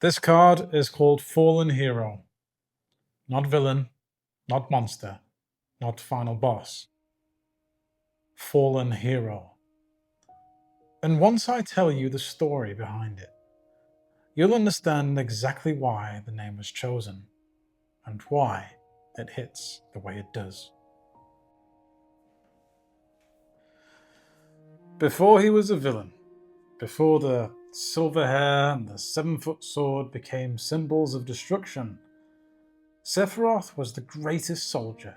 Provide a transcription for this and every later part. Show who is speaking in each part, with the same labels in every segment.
Speaker 1: This card is called Fallen Hero. Not villain, not monster, not final boss. Fallen Hero. And once I tell you the story behind it, you'll understand exactly why the name was chosen and why it hits the way it does. Before he was a villain, before the silver hair and the 7-foot sword became symbols of destruction, Sephiroth was the greatest soldier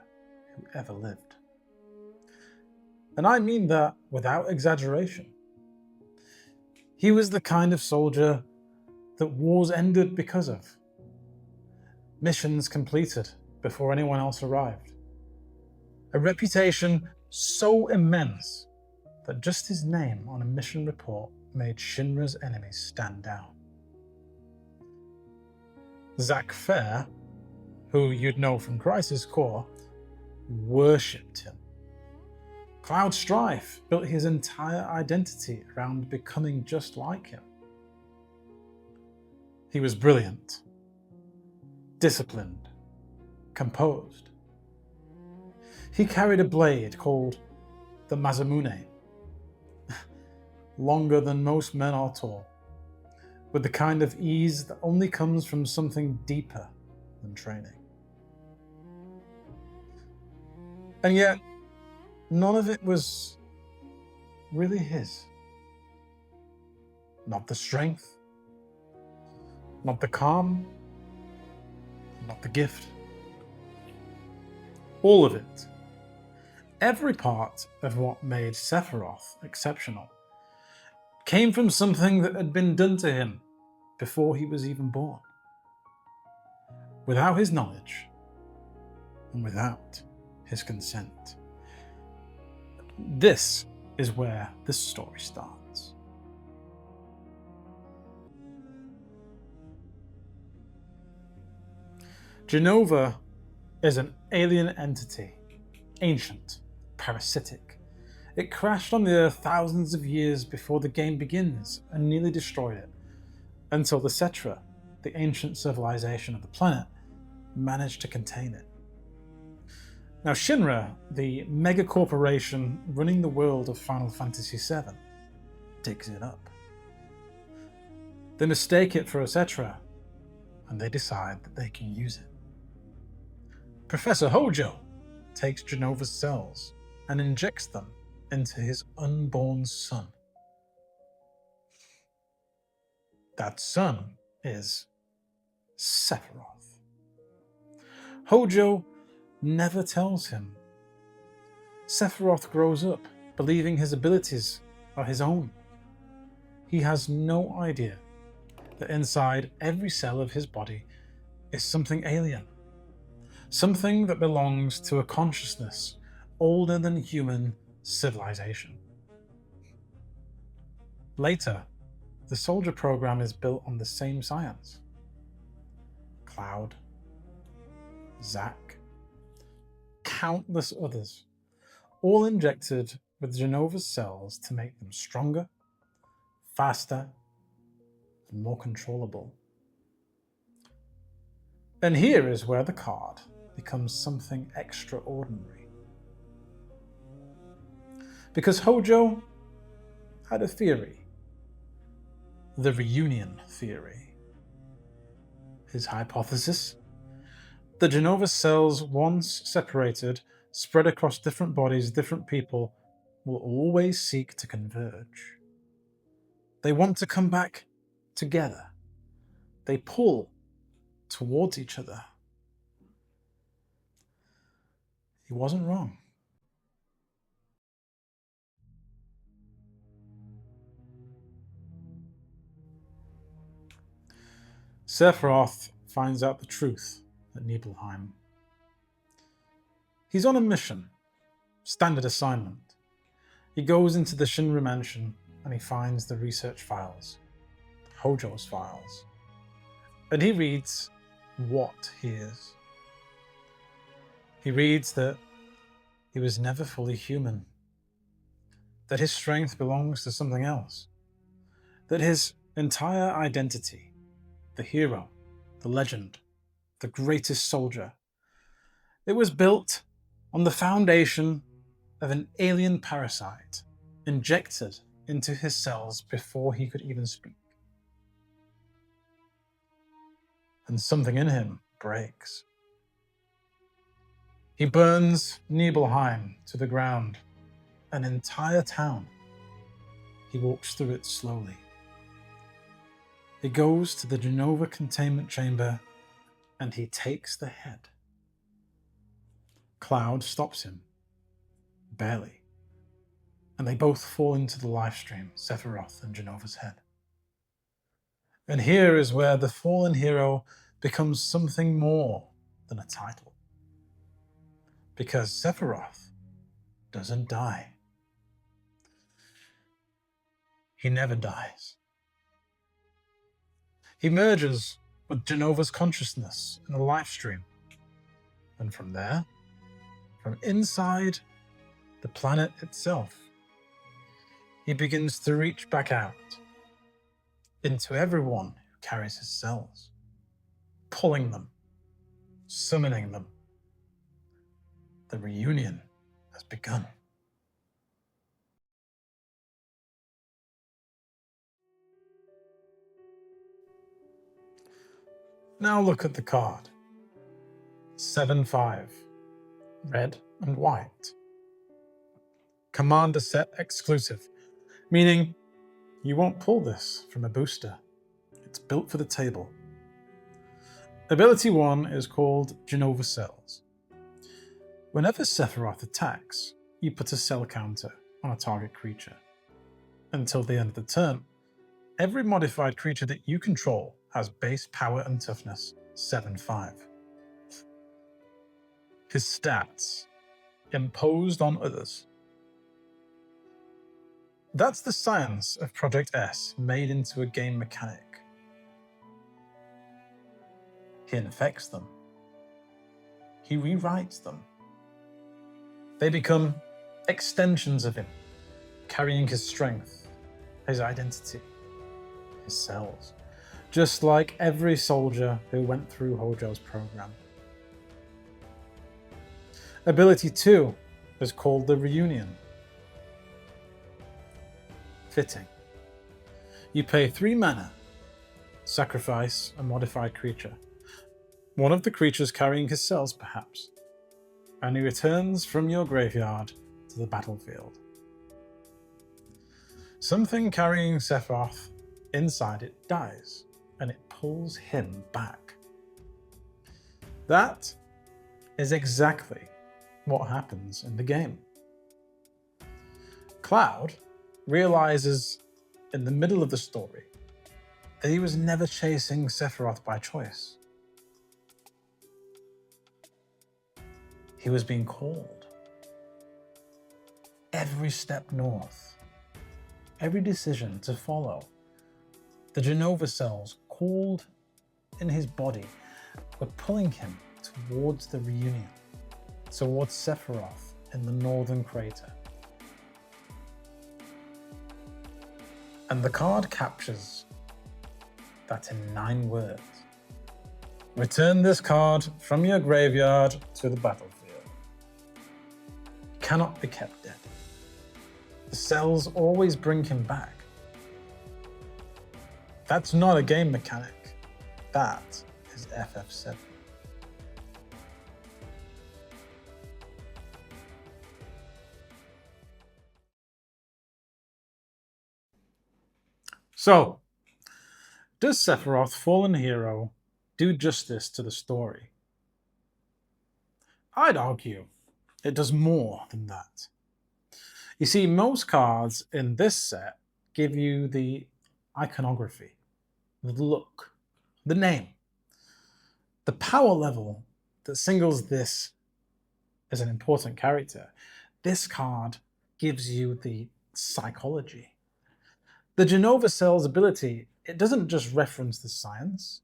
Speaker 1: who ever lived. And I mean that without exaggeration. He was the kind of soldier that wars ended because of. Missions completed before anyone else arrived. A reputation so immense that just his name on a mission report made Shinra's enemies stand down. Zack Fair, who you'd know from Crisis Core, worshipped him. Cloud Strife built his entire identity around becoming just like him. He was brilliant, disciplined, composed. He carried a blade called the Masamune, longer than most men are tall, with the kind of ease that only comes from something deeper than training. And yet, none of it was really his. Not the strength, not the calm, not the gift. All of it. Every part of what made Sephiroth exceptional came from something that had been done to him before he was even born. Without his knowledge and without his consent. This is where this story starts. Jenova is an alien entity, ancient, parasitic. It crashed on the Earth thousands of years before the game begins and nearly destroyed it, until the Cetra, the ancient civilization of the planet, managed to contain it. Now Shinra, the mega corporation running the world of Final Fantasy VII, digs it up. They mistake it for a Cetra, and they decide that they can use it. Professor Hojo takes Jenova's cells and injects them into his unborn son. That son is Sephiroth. Hojo never tells him. Sephiroth grows up believing his abilities are his own. He has no idea that inside every cell of his body is something alien, something that belongs to a consciousness older than human civilization. Later, the soldier program is built on the same science. Cloud, Zack, countless others, all injected with Jenova's cells to make them stronger, faster, and more controllable. And here is where the card becomes something extraordinary. Because Hojo had a theory, the reunion theory. His hypothesis: the Jenova cells, once separated, spread across different bodies, different people, will always seek to converge. They want to come back together. They pull towards each other. He wasn't wrong. Sephiroth finds out the truth at Nibelheim. He's on a mission, standard assignment. He goes into the Shinra mansion and he finds the research files, Hojo's files, and he reads what he is. He reads that he was never fully human, that his strength belongs to something else, that his entire identity the hero, the legend, the greatest soldier. It was built on the foundation of an alien parasite injected into his cells before he could even speak. And something in him breaks. He burns Nibelheim to the ground, an entire town. He walks through it slowly. He goes to the Genova containment chamber and he takes the head. Cloud stops him, barely, and they both fall into the life stream, Sephiroth and Genova's head. And here is where the fallen hero becomes something more than a title. Because Sephiroth doesn't die. He never dies. He merges with Genova's consciousness in the life stream. And from there, from inside the planet itself, he begins to reach back out into everyone who carries his cells, pulling them, summoning them. The reunion has begun. Now look at the card. 7/5, red and white. Commander set exclusive, meaning you won't pull this from a booster. It's built for the table. Ability 1 is called Genova Cells. Whenever Sephiroth attacks, you put a cell counter on a target creature. Until the end of the turn, every modified creature that you control has base power and toughness 7/5. His stats, imposed on others. That's the science of Project S made into a game mechanic. He infects them. He rewrites them. They become extensions of him, carrying his strength, his identity, his cells, just like every soldier who went through Hojo's program. Ability 2 is called the Reunion. Fitting. You pay 3 mana, sacrifice a modified creature, one of the creatures carrying his cells perhaps, and he returns from your graveyard to the battlefield. Something carrying Sephiroth inside it dies, and it pulls him back. That is exactly what happens in the game. Cloud realizes in the middle of the story that he was never chasing Sephiroth by choice. He was being called. Every step north, every decision to follow, the Genova cells called in his body were pulling him towards the reunion, towards Sephiroth in the northern crater. And the card captures that in 9 words. Return this card from your graveyard to the battlefield. It cannot be kept dead. The cells always bring him back. That's not a game mechanic. That is FF7. So, does Sephiroth, Fallen Hero, do justice to the story? I'd argue it does more than that. You see, most cards in this set give you the iconography, the look, the name, the power level that singles this as an important character. This card gives you the psychology. The Genova Cell's ability, it doesn't just reference the science,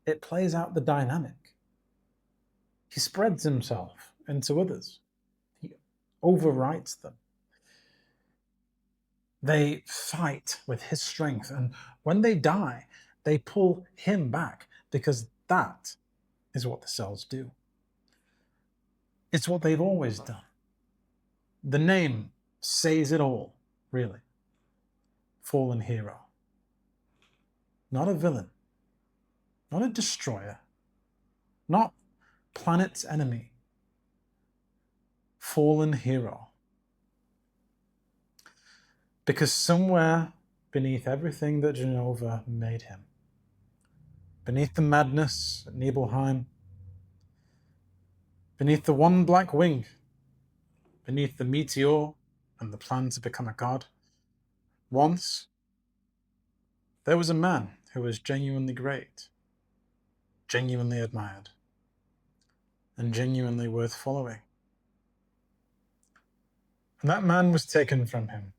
Speaker 1: it plays out the dynamic. He spreads himself into others. He overwrites them. They fight with his strength, and when they die, They pull him back because that is what the cells do. It's what they've always done. The name says it all, really. Fallen hero. Not a villain. Not a destroyer. Not planet's enemy. Fallen hero. Because somewhere beneath everything that Genova made him, beneath the madness at Nibelheim, beneath the one black wing, beneath the meteor and the plan to become a god, once there was a man who was genuinely great, genuinely admired, and genuinely worth following. And that man was taken from him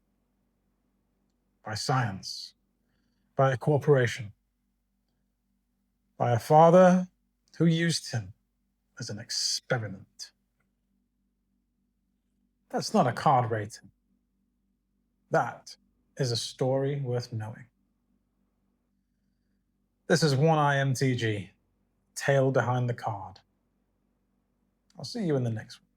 Speaker 1: by science, by a corporation, by a father who used him as an experiment. That's not a card rating. That is a story worth knowing. This is One Eye MTG, Tale Behind the Card. I'll see you in the next one.